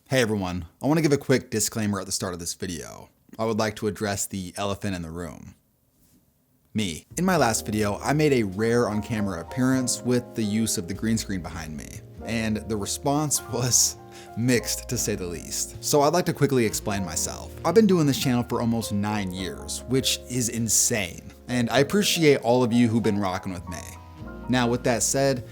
Hey everyone, I want to give a quick disclaimer at the start of this video. I would like to address the elephant in the room. Me. In my last video, I made a rare on-camera appearance with the use of the green screen behind me, and the response was mixed to say the least. So I'd like to quickly explain myself. I've been doing this channel for almost 9 years, which is insane, and I appreciate all of you who've been rocking with me. Now with that said,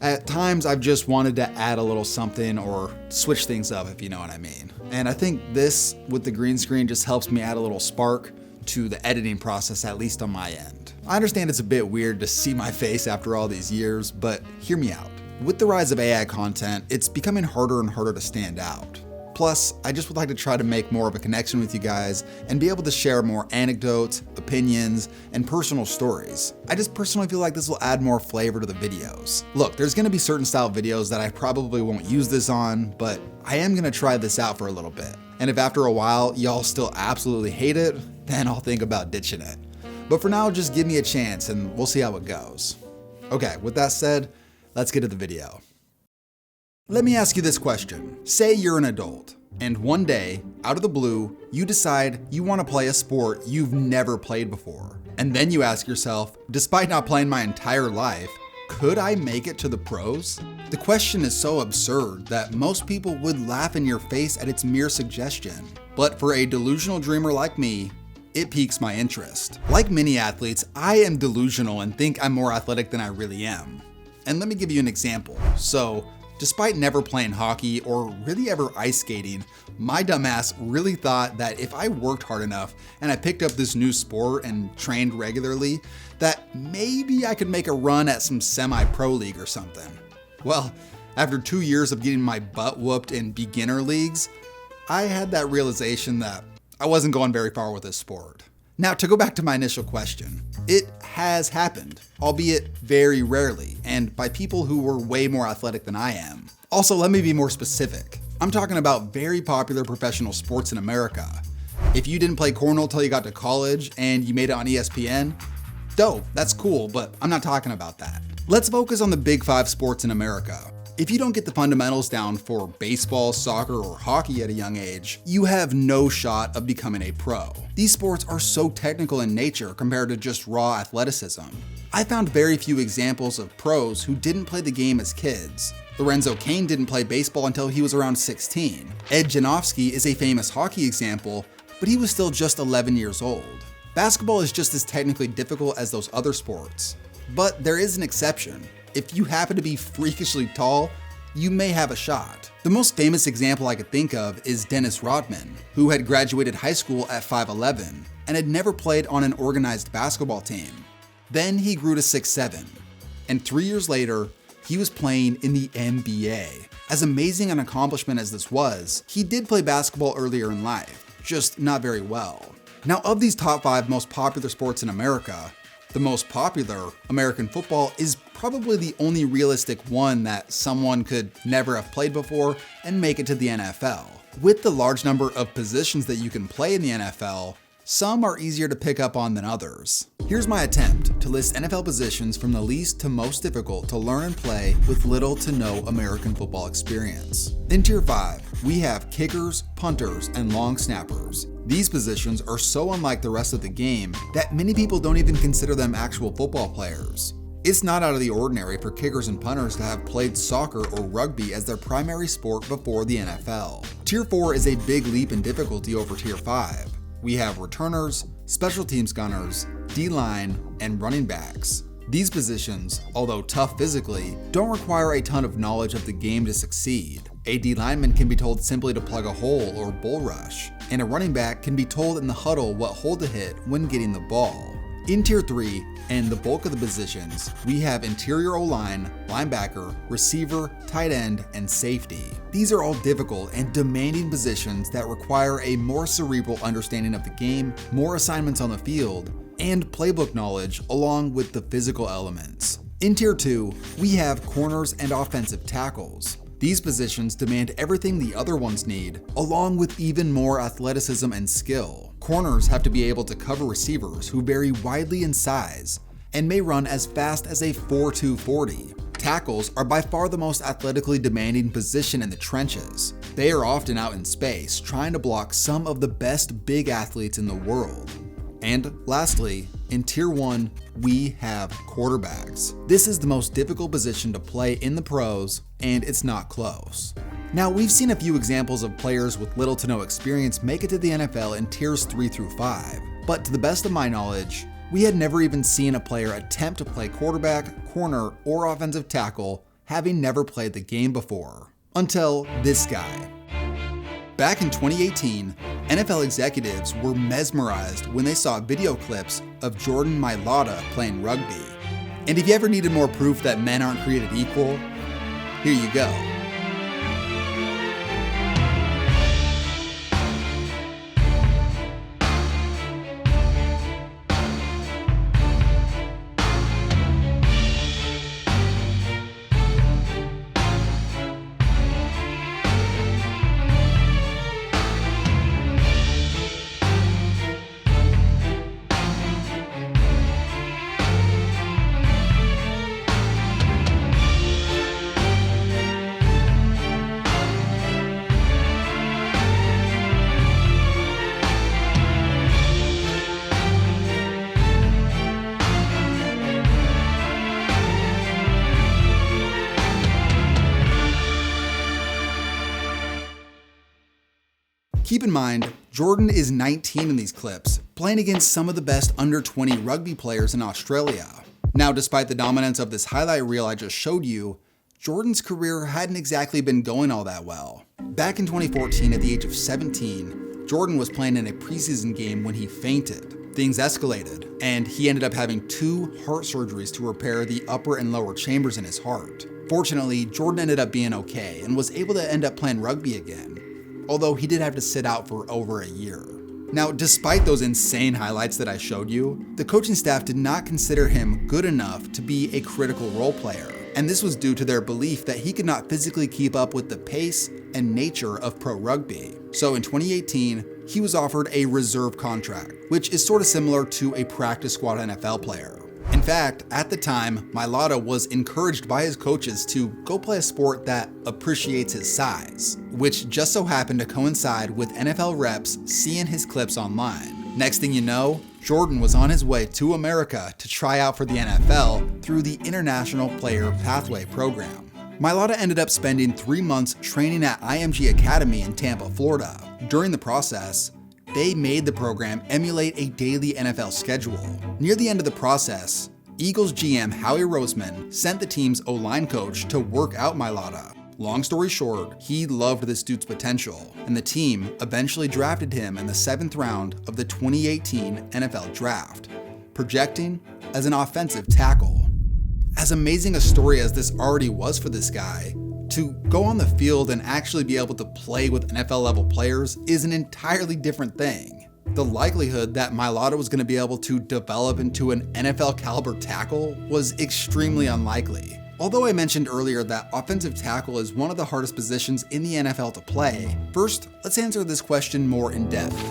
at times I've just wanted to add a little something or switch things up, if you know what I mean. And I think this with the green screen just helps me add a little spark to the editing process, at least on my end. I understand it's a bit weird to see my face after all these years, but hear me out. With the rise of AI content, it's becoming harder and harder to stand out. Plus, I just would like to try to make more of a connection with you guys and be able to share more anecdotes, opinions, and personal stories. I just personally feel like this will add more flavor to the videos. Look, there's gonna be certain style videos that I probably won't use this on, but I am gonna try this out for a little bit. And if after a while y'all still absolutely hate it, then I'll think about ditching it. But for now, just give me a chance and we'll see how it goes. Okay, with that said, let's get to the video. Let me ask you this question. Say you're an adult, and one day, out of the blue, you decide you want to play a sport you've never played before. And then you ask yourself, despite not playing my entire life, could I make it to the pros? The question is so absurd that most people would laugh in your face at its mere suggestion. But for a delusional dreamer like me, it piques my interest. Like many athletes, I am delusional and think I'm more athletic than I really am. And let me give you an example. So, despite never playing hockey or really ever ice skating, my dumbass really thought that if I worked hard enough and I picked up this new sport and trained regularly, that maybe I could make a run at some semi-pro league or something. Well, after 2 years of getting my butt whooped in beginner leagues, I had that realization that I wasn't going very far with this sport. Now, to go back to my initial question, it has happened, albeit very rarely, and by people who were way more athletic than I am. Also, let me be more specific. I'm talking about very popular professional sports in America. If you didn't play cornhole till you got to college and you made it on ESPN, dope, that's cool, but I'm not talking about that. Let's focus on the big 5 sports in America. If you don't get the fundamentals down for baseball, soccer, or hockey at a young age, you have no shot of becoming a pro. These sports are so technical in nature compared to just raw athleticism. I found very few examples of pros who didn't play the game as kids. Lorenzo Cain didn't play baseball until he was around 16. Ed Janofsky is a famous hockey example, but he was still just 11 years old. Basketball is just as technically difficult as those other sports. But there is an exception. If you happen to be freakishly tall, you may have a shot. The most famous example I could think of is Dennis Rodman, who had graduated high school at 5'11" and had never played on an organized basketball team. Then he grew to 6'7", and 3 years later, he was playing in the NBA. As amazing an accomplishment as this was, he did play basketball earlier in life, just not very well. Now, of these top 5 most popular sports in America, the most popular, American football, is probably the only realistic one that someone could never have played before and make it to the NFL. With the large number of positions that you can play in the NFL, some are easier to pick up on than others. Here's my attempt to list NFL positions from the least to most difficult to learn and play with little to no American football experience. In Tier 5, we have kickers, punters, and long snappers. These positions are so unlike the rest of the game that many people don't even consider them actual football players. It's not out of the ordinary for kickers and punters to have played soccer or rugby as their primary sport before the NFL. Tier 4 is a big leap in difficulty over Tier 5. We have returners, special teams gunners, D-line, and running backs. These positions, although tough physically, don't require a ton of knowledge of the game to succeed. A D-lineman can be told simply to plug a hole or bull rush, and a running back can be told in the huddle what hole to hit when getting the ball. In Tier 3, and the bulk of the positions, we have interior O-line, linebacker, receiver, tight end, and safety. These are all difficult and demanding positions that require a more cerebral understanding of the game, more assignments on the field, and playbook knowledge along with the physical elements. In Tier 2, we have corners and offensive tackles. These positions demand everything the other ones need, along with even more athleticism and skill. Corners have to be able to cover receivers who vary widely in size and may run as fast as a 4.2 40. Tackles are by far the most athletically demanding position in the trenches. They are often out in space trying to block some of the best big athletes in the world. And lastly, in Tier 1, we have quarterbacks. This is the most difficult position to play in the pros, and it's not close. Now, we've seen a few examples of players with little to no experience make it to the NFL in Tiers 3 through 5, but to the best of my knowledge, we had never even seen a player attempt to play quarterback, corner, or offensive tackle, having never played the game before. Until this guy. Back in 2018, NFL executives were mesmerized when they saw video clips of Jordan Mailata playing rugby. And if you ever needed more proof that men aren't created equal, here you go. Keep in mind, Jordan is 19 in these clips, playing against some of the best under 20 rugby players in Australia. Now, despite the dominance of this highlight reel I just showed you, Jordan's career hadn't exactly been going all that well. Back in 2014, at the age of 17, Jordan was playing in a preseason game when he fainted. Things escalated, and he ended up having 2 heart surgeries to repair the upper and lower chambers in his heart. Fortunately, Jordan ended up being okay and was able to end up playing rugby again, although he did have to sit out for over a year. Now, despite those insane highlights that I showed you, the coaching staff did not consider him good enough to be a critical role player, and this was due to their belief that he could not physically keep up with the pace and nature of pro rugby. So in 2018, he was offered a reserve contract, which is sort of similar to a practice squad NFL player. In fact, at the time, Mailata was encouraged by his coaches to go play a sport that appreciates his size, which just so happened to coincide with NFL reps seeing his clips online. Next thing you know, Jordan was on his way to America to try out for the NFL through the International Player Pathway program. Mailata ended up spending 3 months training at IMG Academy in Tampa, Florida. During the process, they made the program emulate a daily NFL schedule. Near the end of the process, Eagles GM Howie Roseman sent the team's O-line coach to work out Mailata. Long story short, he loved this dude's potential, and the team eventually drafted him in the 7th round of the 2018 NFL Draft, projecting as an offensive tackle. As amazing a story as this already was for this guy, to go on the field and actually be able to play with NFL level players is an entirely different thing. The likelihood that Mailata was going to be able to develop into an NFL caliber tackle was extremely unlikely. Although I mentioned earlier that offensive tackle is one of the hardest positions in the NFL to play, first, let's answer this question more in depth.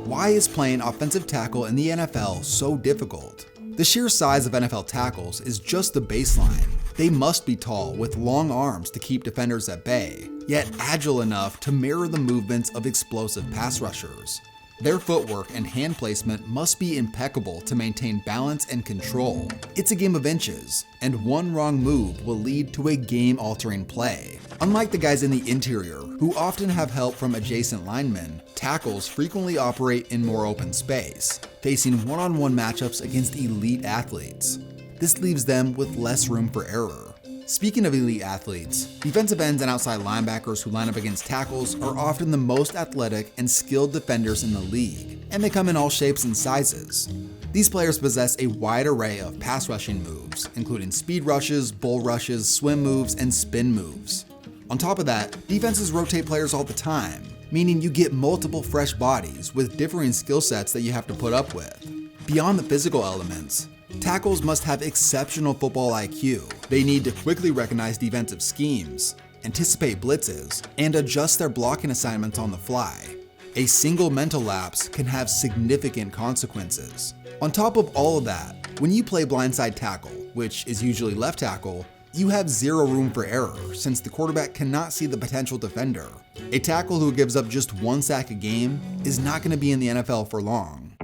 Why is playing offensive tackle in the NFL so difficult? The sheer size of NFL tackles is just the baseline. They must be tall with long arms to keep defenders at bay, yet agile enough to mirror the movements of explosive pass rushers. Their footwork and hand placement must be impeccable to maintain balance and control. It's a game of inches, and one wrong move will lead to a game-altering play. Unlike the guys in the interior, who often have help from adjacent linemen, tackles frequently operate in more open space, facing one-on-one matchups against elite athletes. This leaves them with less room for error. Speaking of elite athletes, defensive ends and outside linebackers who line up against tackles are often the most athletic and skilled defenders in the league, and they come in all shapes and sizes. These players possess a wide array of pass rushing moves, including speed rushes, bull rushes, swim moves, and spin moves. On top of that, defenses rotate players all the time, meaning you get multiple fresh bodies with differing skill sets that you have to put up with. Beyond the physical elements, tackles must have exceptional football IQ. They need to quickly recognize defensive schemes, anticipate blitzes, and adjust their blocking assignments on the fly. A single mental lapse can have significant consequences. On top of all of that, when you play blindside tackle, which is usually left tackle, you have zero room for error since the quarterback cannot see the potential defender. A tackle who gives up just 1 sack a game is not going to be in the NFL for long.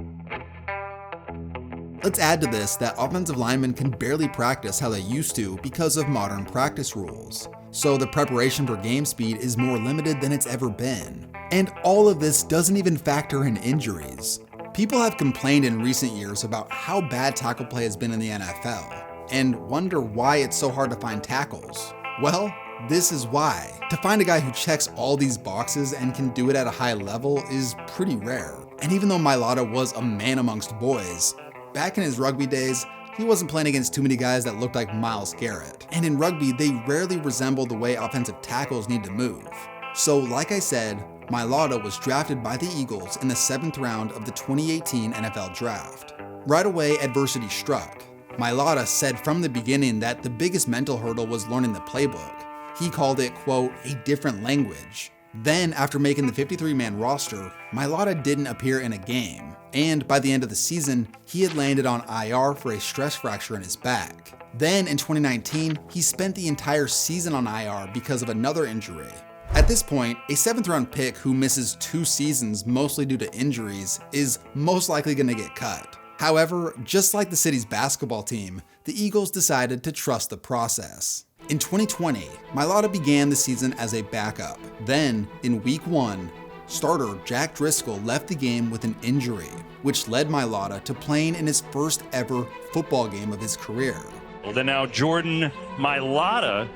Let's add to this that offensive linemen can barely practice how they used to because of modern practice rules. So the preparation for game speed is more limited than it's ever been. And all of this doesn't even factor in injuries. People have complained in recent years about how bad tackle play has been in the NFL, and wonder why it's so hard to find tackles. Well, this is why. To find a guy who checks all these boxes and can do it at a high level is pretty rare. And even though Mailata was a man amongst boys, back in his rugby days, he wasn't playing against too many guys that looked like Myles Garrett. And in rugby, they rarely resemble the way offensive tackles need to move. So like I said, Mailata was drafted by the Eagles in the 7th round of the 2018 NFL Draft. Right away, adversity struck. Mailata said from the beginning that the biggest mental hurdle was learning the playbook. He called it, quote, a different language. Then, after making the 53-man roster, Mailata didn't appear in a game, and by the end of the season, he had landed on IR for a stress fracture in his back. Then, in 2019, he spent the entire season on IR because of another injury. At this point, a 7th-round pick who misses 2 seasons mostly due to injuries is most likely going to get cut. However, just like the city's basketball team, the Eagles decided to trust the process. In 2020, Mailata began the season as a backup. Then, in week 1, starter Jack Driscoll left the game with an injury, which led Mailata to playing in his first ever football game of his career. Well, then now Jordan Mailata,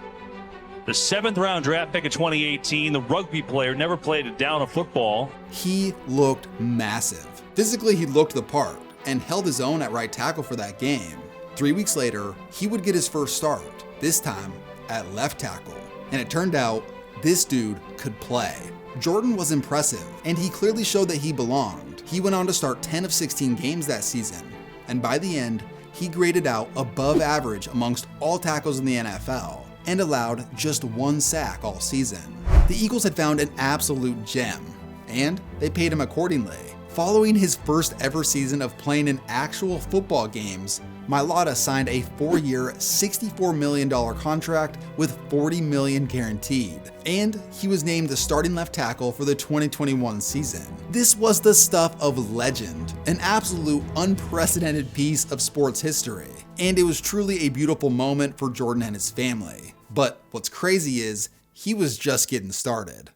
the 7th round draft pick of 2018, the rugby player, never played a down of football. He looked massive. Physically, he looked the part and held his own at right tackle for that game. 3 weeks later, he would get his first start, this time at left tackle. And it turned out, this dude could play. Jordan was impressive, and he clearly showed that he belonged. He went on to start 10 of 16 games that season, and by the end, he graded out above average amongst all tackles in the NFL, and allowed just 1 sack all season. The Eagles had found an absolute gem, and they paid him accordingly. Following his first ever season of playing in actual football games, Mailata signed a 4-year, $64 million contract with $40 million guaranteed, and he was named the starting left tackle for the 2021 season. This was the stuff of legend, an absolute unprecedented piece of sports history, and it was truly a beautiful moment for Jordan and his family. But what's crazy is, he was just getting started.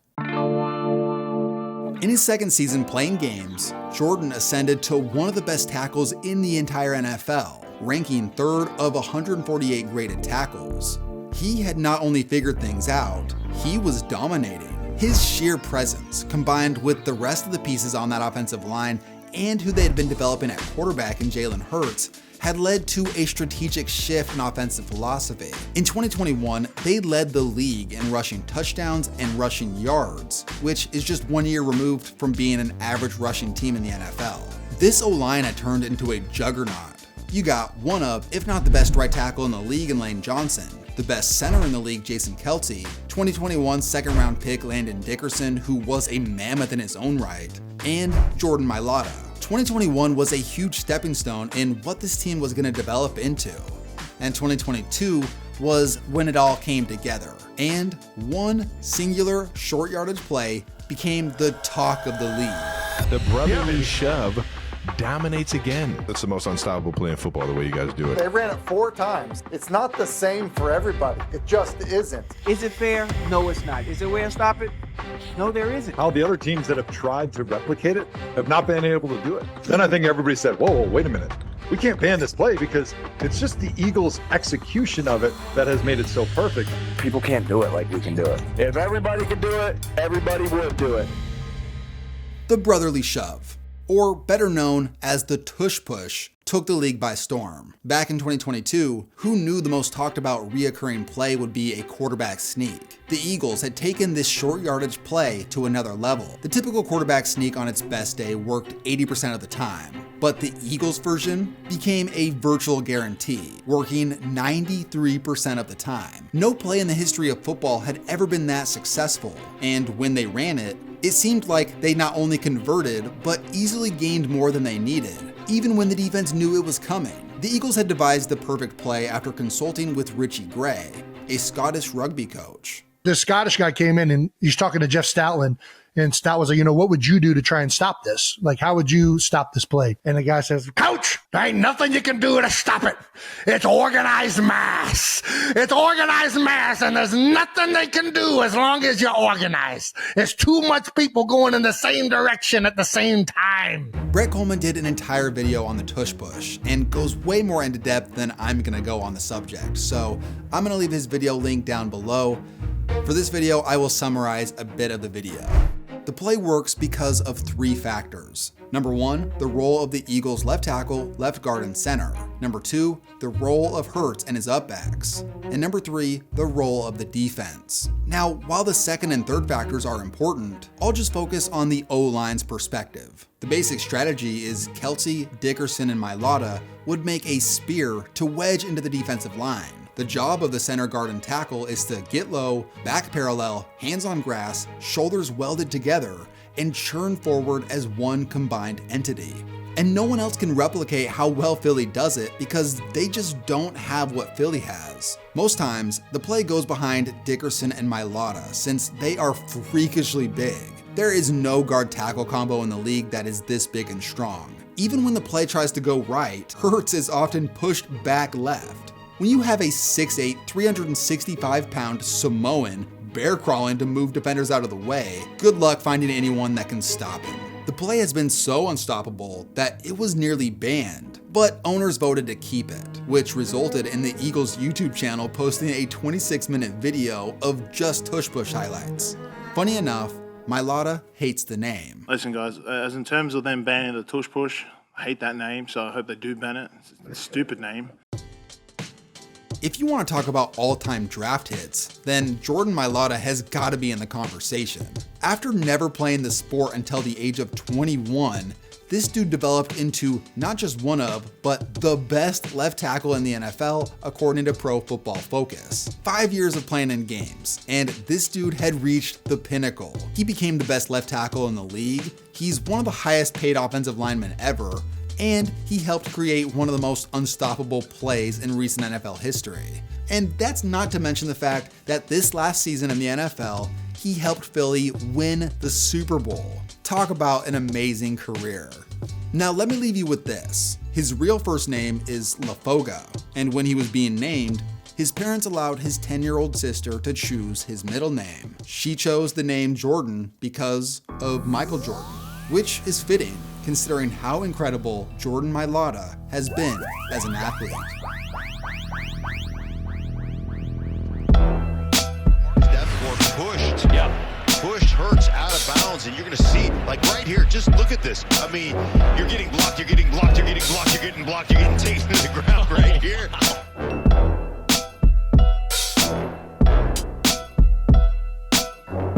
In his second season playing games, Jordan ascended to one of the best tackles in the entire NFL, ranking 3rd of 148 graded tackles. He had not only figured things out, he was dominating. His sheer presence, combined with the rest of the pieces on that offensive line and who they had been developing at quarterback in Jalen Hurts, had led to a strategic shift in offensive philosophy. In 2021, they led the league in rushing touchdowns and rushing yards, which is just 1 year removed from being an average rushing team in the NFL. This O-line had turned into a juggernaut. You got one of, if not the best right tackle in the league in Lane Johnson, the best center in the league Jason Kelce, 2021 second round pick Landon Dickerson, who was a mammoth in his own right, and Jordan Mailata. 2021 was a huge stepping stone in what this team was going to develop into, and 2022 was when it all came together, and one singular short yardage play became the talk of the league. The brotherly shove dominates again. That's the most unstoppable play in football, the way you guys do it. They ran it 4 times. It's not the same for everybody. It just isn't. Is it fair? No, it's not. Is there a way to stop it? No, there isn't. How the other teams that have tried to replicate it have not been able to do it. Then I think everybody said, whoa, wait a minute. We can't ban this play because it's just the Eagles' execution of it that has made it so perfect. People can't do it like we can do it. If everybody could do it, everybody would do it. The brotherly shove, or better known as the tush push, took the league by storm. Back in 2022, who knew the most talked about reoccurring play would be a quarterback sneak? The Eagles had taken this short yardage play to another level. The typical quarterback sneak on its best day worked 80% of the time, but the Eagles version became a virtual guarantee, working 93% of the time. No play in the history of football had ever been that successful, and when they ran it, it seemed like they not only converted, but easily gained more than they needed, even when the defense knew it was coming. The Eagles had devised the perfect play after consulting with Richie Gray, a Scottish rugby coach. This Scottish guy came in and he's talking to Jeff Stoutland, and Stout was like, you know, what would you do to try and stop this? Like, how would you stop this play? And the guy says, Coach, there ain't nothing you can do to stop it. It's organized mass. It's organized mass, and there's nothing they can do as long as you're organized. It's too much people going in the same direction at the same time. Brett Coleman did an entire video on the tush push and goes way more into depth than I'm gonna go on the subject. So I'm gonna leave his video link down below. For this video, I will summarize a bit of the video. The play works because of 3 factors. Number 1, the role of the Eagles' left tackle, left guard, and center. Number 2, the role of Hurts and his upbacks. And number 3, the role of the defense. Now, while the second and third factors are important, I'll just focus on the O-line's perspective. The basic strategy is Kelce, Dickerson, and Mailata would make a spear to wedge into the defensive line. The job of the center guard and tackle is to get low, back parallel, hands on grass, shoulders welded together, and churn forward as one combined entity. And no one else can replicate how well Philly does it because they just don't have what Philly has. Most times, the play goes behind Dickerson and Mailata since they are freakishly big. There is no guard tackle combo in the league that is this big and strong. Even when the play tries to go right, Hurts is often pushed back left. When you have a 6'8", 365-pound Samoan bear crawling to move defenders out of the way, good luck finding anyone that can stop him. The play has been so unstoppable that it was nearly banned, but owners voted to keep it, which resulted in the Eagles YouTube channel posting a 26-minute video of just tush push highlights. Funny enough, Mailata hates the name. Listen guys, as in terms of them banning the tush push, I hate that name, so I hope they do ban it. It's a stupid name. If you want to talk about all-time draft hits, then Jordan Mailata has got to be in the conversation. After never playing the sport until the age of 21, this dude developed into not just one of, but the best left tackle in the NFL according to Pro Football Focus. 5 years of playing in games, and this dude had reached the pinnacle. He became the best left tackle in the league, he's one of the highest paid offensive linemen ever, and he helped create one of the most unstoppable plays in recent NFL history. And that's not to mention the fact that this last season in the NFL, he helped Philly win the Super Bowl. Talk about an amazing career. Now let me leave you with this. His real first name is Lafoga, and when he was being named, his parents allowed his 10-year-old sister to choose his middle name. She chose the name Jordan because of Michael Jordan, which is fitting considering how incredible Jordan Mailata has been as an athlete. Pushed. Yeah. Pushed Hurts out of bounds, and you're going to see, like right here, just look at this. I mean, you're getting blocked, you're getting blocked, you're getting blocked, you're getting blocked, you're getting taken to the ground right here.